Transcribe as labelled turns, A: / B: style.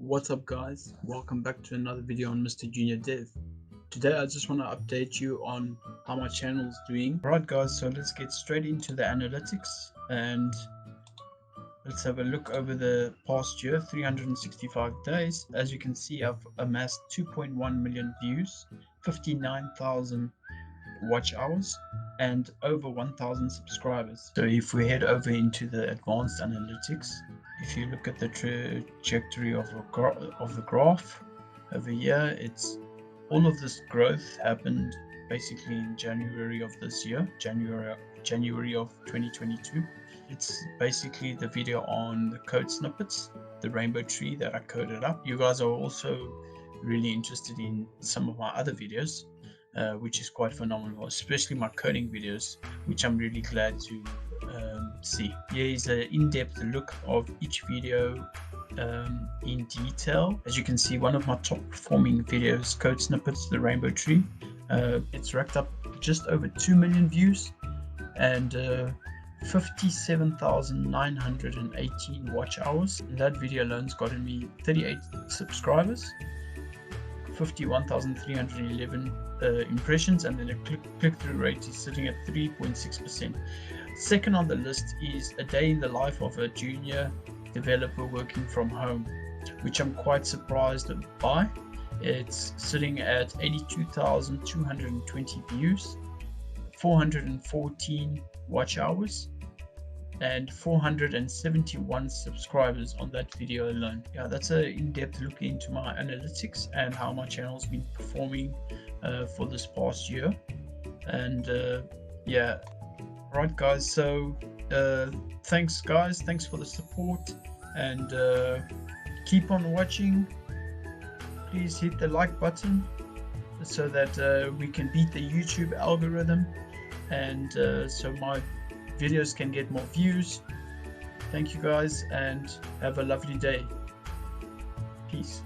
A: What's up guys, welcome back to another video on Mr. Junior Dev. Today I just want to update you on how my channel is doing. Alright guys, so let's get straight into the analytics and let's have a look over the past year, 365 days. As you can see, I've amassed 2.1 million views, 59,000 watch hours and over 1,000 subscribers. So if we head over into the advanced analytics, if you look at the trajectory of the graph over here, it's all of this growth happened basically in January of this year, January of 2022. It's basically the video on the code snippets, the rainbow tree that I coded up. You guys are also really interested in some of my other videos, which is quite phenomenal, especially my coding videos, which I'm really glad to see. Here is an in-depth look of each video in detail. As you can see, one of my top performing videos, code snippets, the rainbow tree, it's racked up just over 2 million views and 57,918 watch hours. And that video alone's gotten me 38 subscribers, 51,311 impressions, and then a click-through rate is sitting at 3.6%. Second on the list is a day in the life of a junior developer working from home, which I'm quite surprised by. It's sitting at 82,220 views, 414 watch hours, and 471 subscribers on that video alone. Yeah, that's an in-depth look into my analytics and how my channel's been performing for this past year. And yeah, right guys, so thanks guys, thanks for the support, and keep on watching. Please hit the like button so that we can beat the YouTube algorithm, and so my videos can get more views. Thank you guys and have a lovely day. Peace.